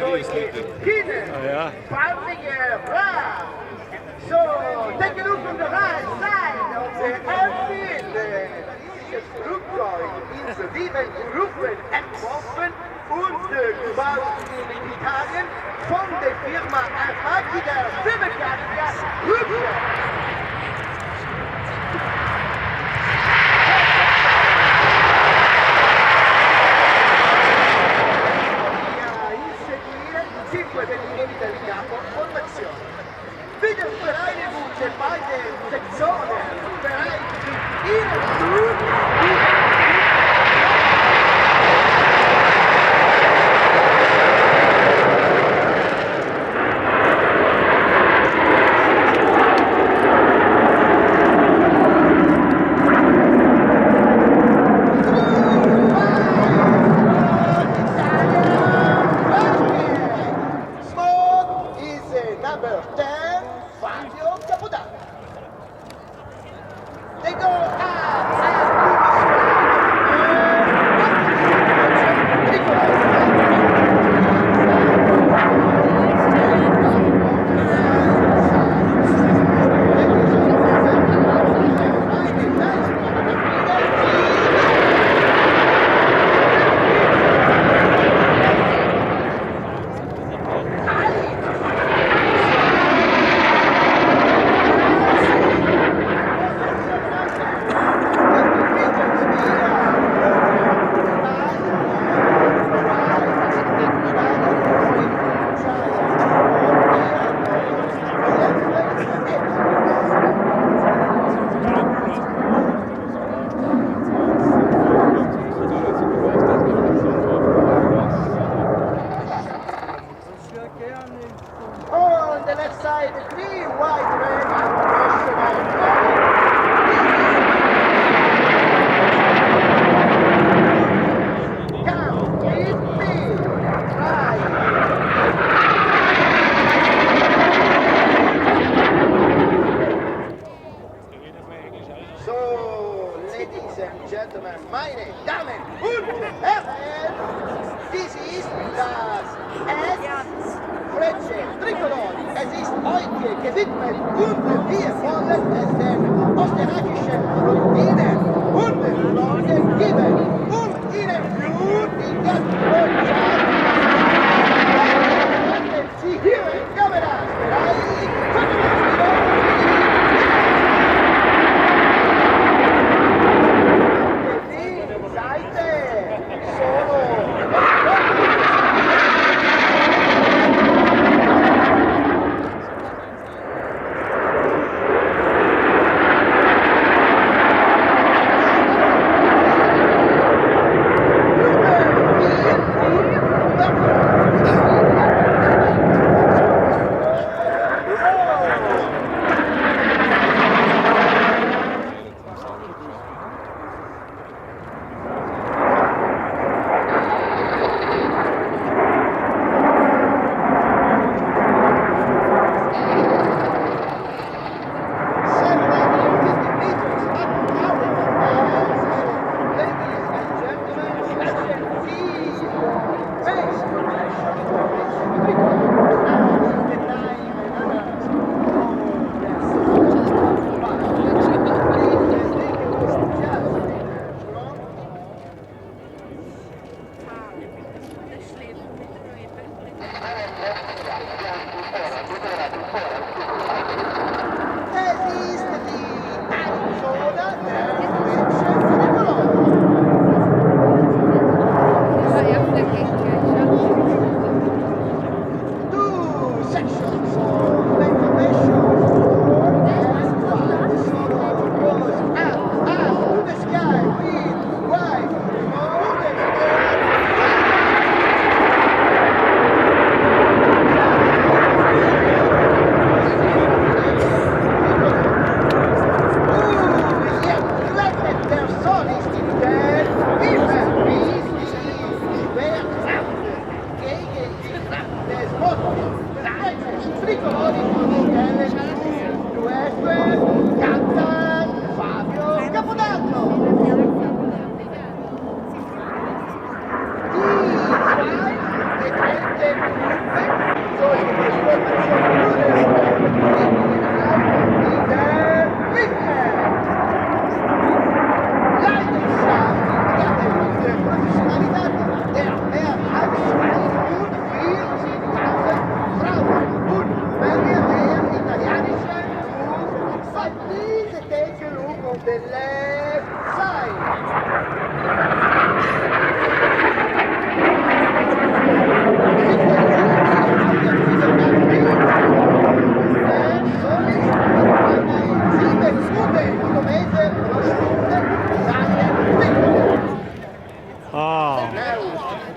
solche Kinder, farmige Frauen. So, denk genoeg om de reis zijn op de Elfriede. Das Flugzeug ins Leben gerufen, entworfen und gebaut in Italien von der Firma Armati der Firmenkaria Flugzeug. Cinque venimenti del capo, formazione. Video operai le luce, parte, sezione, operai,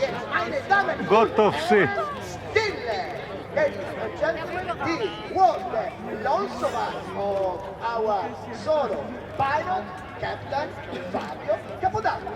Yes, meine Damen Gotovci. Stille, ladies and gentlemen, the world Lonsova of our solo pilot, Captain Fabio Capodanno.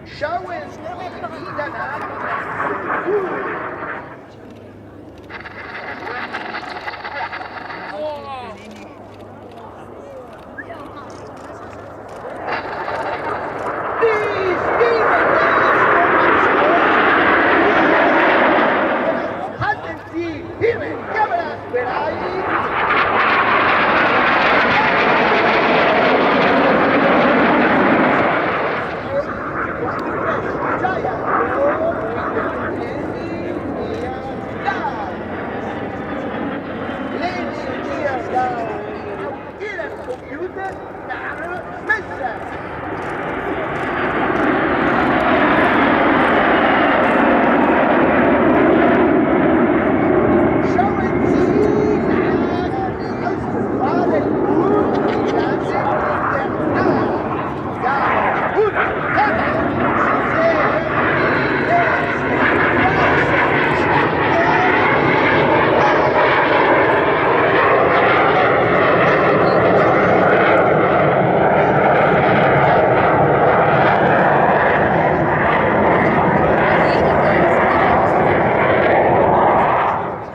Schauen Sie wieder nach. Halten Sie Himmel, Kameras bereit. Computer naar mensen. Schauen Sie nach Australien und die Klasse der A. Ja, und dann Sie sehen die erste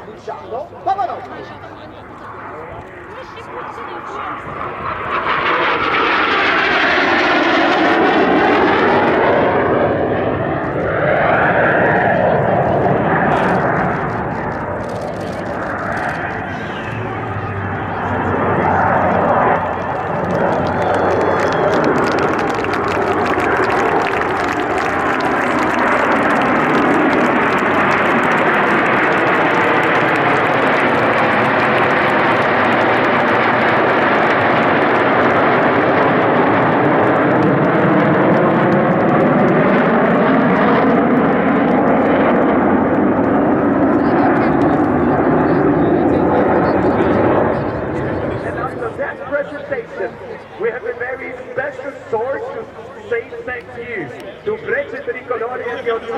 Luciano Pavarotti. Presentation. We have a very special source to say thank you to Breccia Tricolore SJC.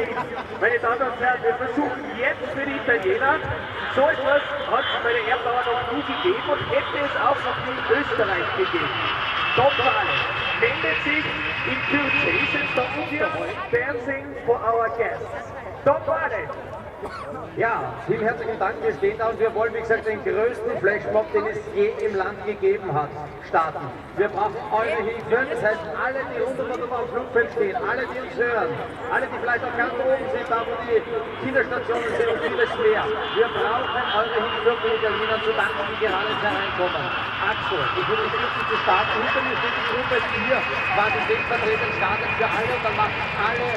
Meine Damen und Herren, wir versuchen jetzt für die Italiener, so etwas hat es bei der Erdauer noch nie gegeben und hätte es auch noch nie in Österreich gegeben. Top-Wale wendet sich in two chases, da wir dancing for our guests. Top-Wale! Ja, vielen herzlichen Dank. Wir stehen da und wir wollen, wie gesagt, den größten Flashmob, den es je im Land gegeben hat, starten. Wir brauchen eure Hilfe. Das heißt, alle, die rund um am Flugfeld stehen, alle, die uns hören, alle, die vielleicht auch ganz oben sind, da wo die Kinderstationen sind und vieles mehr. Wir brauchen eure Hilfe, um den Italienern zu danken, die gerade jetzt hereinkommen. Axel, ich würde dich bitten zu starten. Hinter mir steht die Gruppe 4, quasi stellvertretend startet für alle und dann machen alle